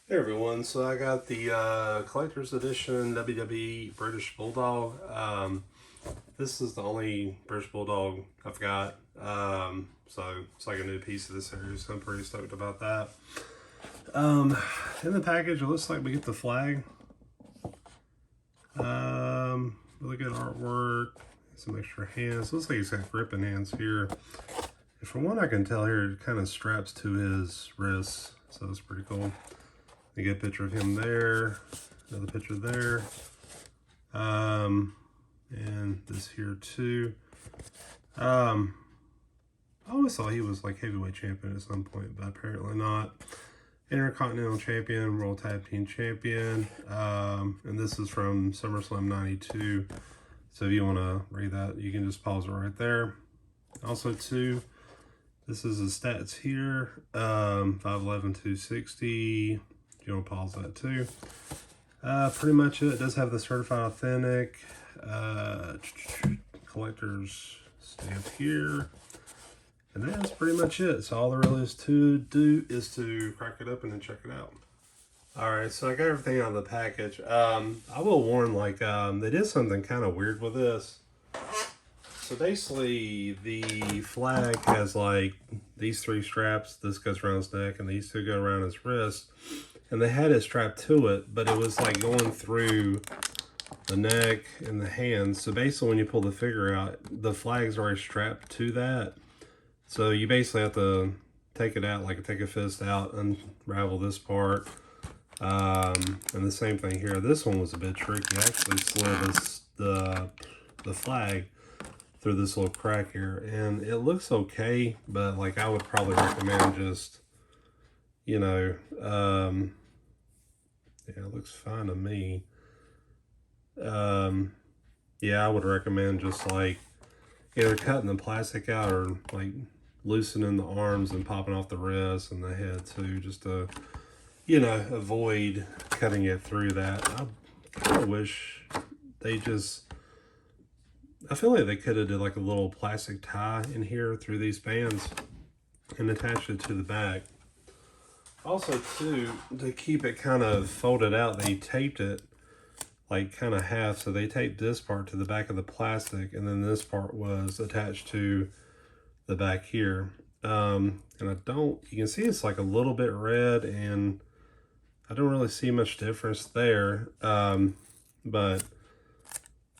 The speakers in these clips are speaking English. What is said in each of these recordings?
Hey everyone, so I got the collector's edition WWE British Bulldog. This is the only British Bulldog I've got, so it's like a new piece of the series. So I'm pretty stoked about that. In the package, it looks like we get the flag. Really good artwork, some extra hands. Looks like he's got gripping hands here. And from what I can tell here, it kind of straps to his wrists, so that's pretty cool. You get a picture of him there, another picture there, and this here too. I always thought he was like heavyweight champion at some point, but apparently not. Intercontinental champion, World Tag Team champion, and this is from SummerSlam '92. So if you want to read that, you can just pause it right there. Also too, this is his stats here, 5'11", 260. You want to pause that too. Pretty much it does have the certified authentic collector's stamp here, and that's pretty much it. So all there really is to do is to crack it up and then check it out. All right, so I got everything out of the package. I will warn, like, they did something kind of weird with this. So basically, the flag has like these three straps. This goes around his neck, and these two go around his wrist. And they had it strapped to it, but it was like going through the neck and the hands. So basically, when you pull the figure out, the flag's already strapped to that. So you basically have to take it out, like take a fist out, unravel this part. And the same thing here. This one was a bit tricky. I actually slid the flag through this little crack here, and it looks okay, but like I would probably recommend just, you know, yeah, it looks fine to me. Yeah, I would recommend just like either cutting the plastic out or like loosening the arms and popping off the wrists and the head too, just to, you know, avoid cutting it through that. I kind of wish they just, I feel like they could have did like a little plastic tie in here through these bands and attached it to the back. Also, too, to keep it kind of folded out, they taped it like kind of half. So they taped this part to the back of the plastic, and then this part was attached to the back here. And you can see it's like a little bit red, and I don't really see much difference there. But,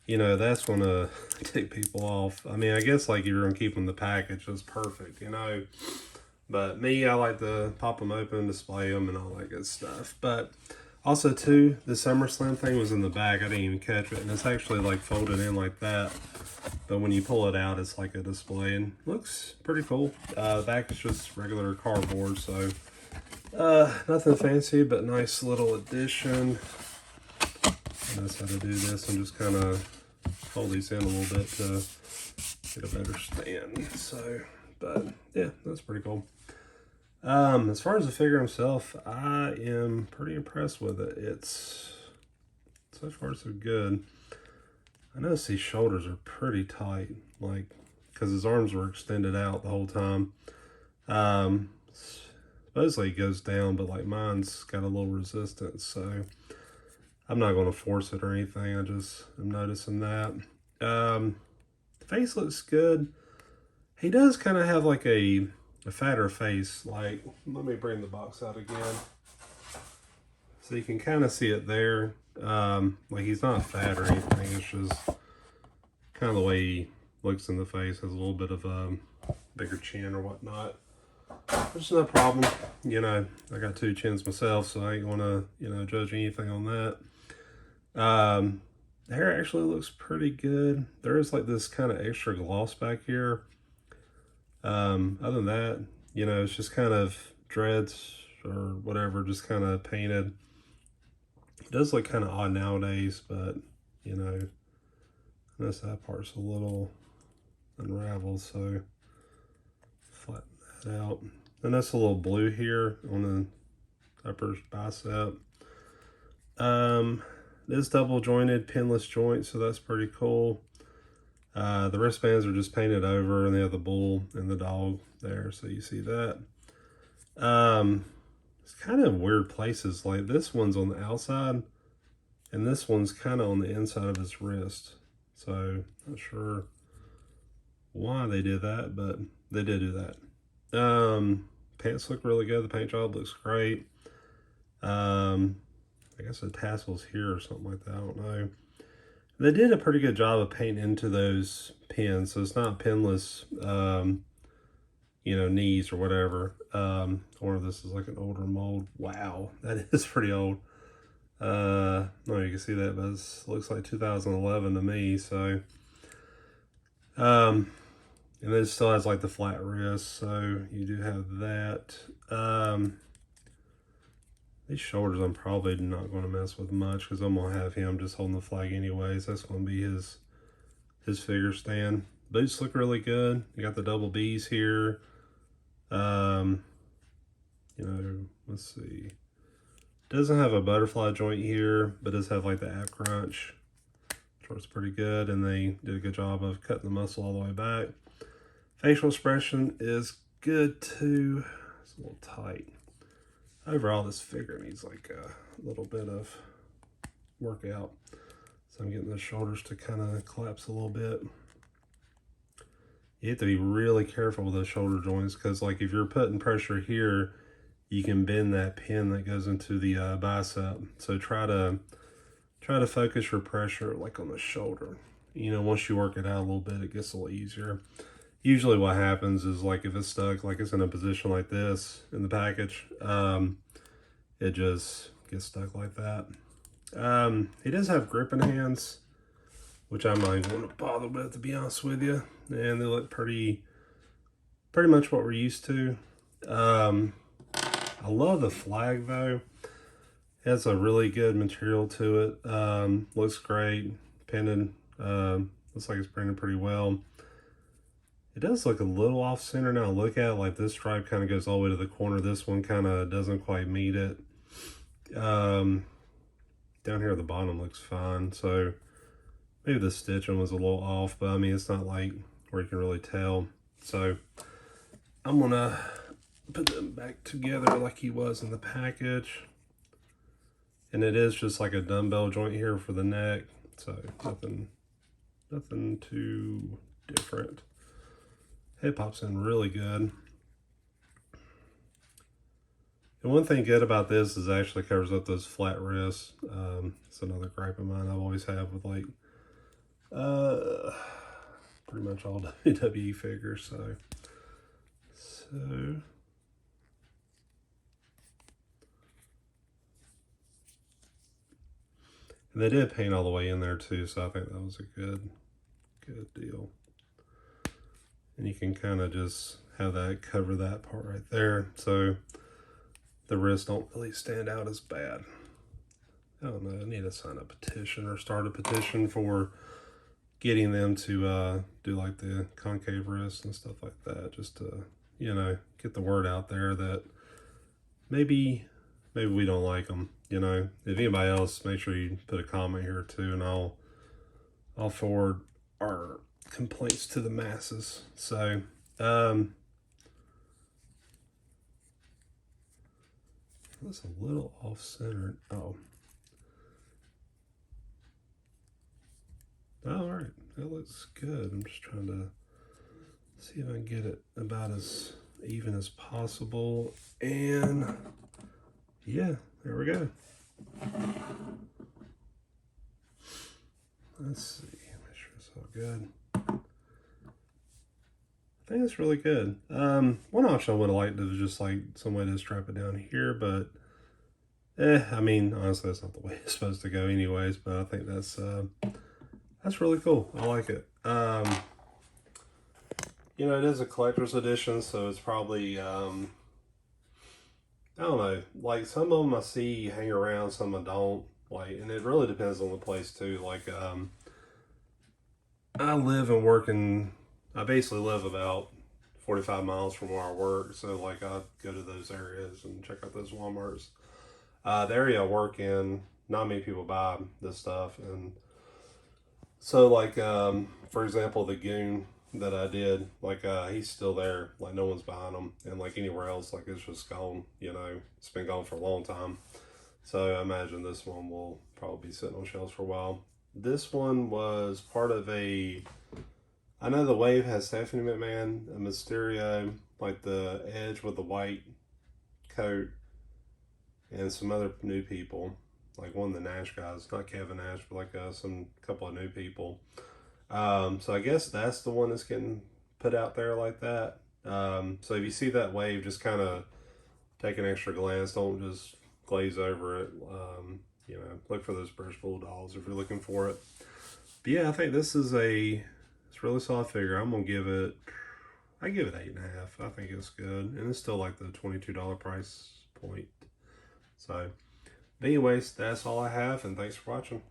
you know, that's going to take people off. I mean, I guess like you're going to keep them in the package, that's perfect, you know. But me, I like to pop them open, display them, and all that good stuff. But also, too, the SummerSlam thing was in the back. I didn't even catch it. And it's actually, like, folded in like that. But when you pull it out, it's like a display. And looks pretty cool. Back is just regular cardboard. So, nothing fancy, but nice little addition. That's how to do this. And just kind of hold these in a little bit to get a better stand. So, but, yeah, that's pretty cool. As far as the figure himself, I am pretty impressed with it. It's so far so good. I notice these shoulders are pretty tight, like because his arms were extended out the whole time. Supposedly it goes down, but like mine's got a little resistance, so I'm not going to force it or anything. I just am noticing that. The face looks good. He does kind of have like a fatter face. Like, let me bring the box out again so you can kind of see it there. Like, he's not fat or anything. It's just kind of the way he looks in the face. Has a little bit of a bigger chin or whatnot, which is no problem. You know, I got two chins myself, so I ain't gonna, you know, judge anything on that. The hair actually looks pretty good. There is like this kind of extra gloss back here. Other than that, you know, it's just kind of dreads or whatever, just kind of painted. It does look kind of odd nowadays, but, you know, notice that part's a little unraveled, so flatten that out. And that's a little blue here on the upper bicep. It is double jointed, pinless joint, so that's pretty cool. The wristbands are just painted over, and they have the bull and the dog there, so you see that. it's kind of weird places. Like this one's on the outside, and this one's kind of on the inside of his wrist. So not sure why they did that, but they did do that. Pants look really good. The paint job looks great. I guess the tassel's here or something like that. I don't know. They did a pretty good job of painting into those pins, so it's not pinless, knees or whatever. Or this is like an older mold. Wow, that is pretty old. No, you can see that, but it looks like 2011 to me. So, and then it still has like the flat wrist, so you do have that. These shoulders I'm probably not going to mess with much because I'm going to have him just holding the flag anyways. That's going to be his figure stand. Boots look really good. You got the double B's here. Let's see. Doesn't have a butterfly joint here, but does have like the ab crunch, which works pretty good. And they did a good job of cutting the muscle all the way back. Facial expression is good too. It's a little tight. Overall, this figure needs like a little bit of workout. So I'm getting the shoulders to kind of collapse a little bit. You have to be really careful with those shoulder joints because like if you're putting pressure here, you can bend that pin that goes into the bicep. So try to focus your pressure like on the shoulder. Once you work it out a little bit, it gets a little easier. Usually what happens is like if it's stuck, like it's in a position like this in the package, it just gets stuck like that. He does have gripping hands, which I'm not even going to bother with, to be honest with you. And they look pretty much what we're used to. I love the flag though. It has a really good material to it. Looks great. Pinned. Looks like it's printed pretty well. It does look a little off center now. Look at it, like this stripe kind of goes all the way to the corner. This one kind of doesn't quite meet it. Down here at the bottom looks fine. So maybe the stitching was a little off, but I mean, it's not like where you can really tell. So I'm gonna put them back together like he was in the package. And it is just like a dumbbell joint here for the neck. So nothing too different. Head pops in really good. And one thing good about this is it actually covers up those flat wrists. It's another gripe of mine I've always had with like pretty much all WWE figures. So and they did paint all the way in there too, so I think that was a good deal. And you can kind of just have that cover that part right there, so the wrists don't really stand out as bad. I don't know, I need to sign a petition or start a petition for getting them to do like the concave wrists and stuff like that, just to, get the word out there that maybe we don't like them. If anybody else, make sure you put a comment here too, and I'll forward our complaints to the masses. So that's a little off centered. Oh, all right, that looks good. I'm just trying to see if I can get it about as even as possible. And yeah, there we go. Let's see, make sure it's all good. I think it's really good. One option I would have liked is just like some way to strap it down here, but I mean, honestly, that's not the way it's supposed to go anyways, but I think that's really cool. I like it. It is a collector's edition, so it's probably, I don't know, like some of them I see hang around, some I don't, like, and it really depends on the place too. Like, I live and work I basically live about 45 miles from where I work, so like I go to those areas and check out those Walmarts. The area I work in, not many people buy this stuff, and so like, for example, the Goon, that I did, like he's still there, like no one's buying them, and like anywhere else, like it's just gone. You know, it's been gone for a long time. So I imagine this one will probably be sitting on shelves for a while. This one was part of a. I know the Wave has Stephanie McMahon, a Mysterio, like the Edge with the white coat, and some other new people, like one of the Nash guys, not Kevin Nash, but like some couple of new people. So I guess that's the one that's getting put out there like that. So if you see that Wave, just kind of take an extra glance. Don't just glaze over it. You know, look for those British Bulldogs if you're looking for it. But yeah, I think this is it's a really solid figure. I'm gonna give it. I give it 8.5. I think it's good, and it's still like the $22 price point. So, but anyways, that's all I have, and thanks for watching.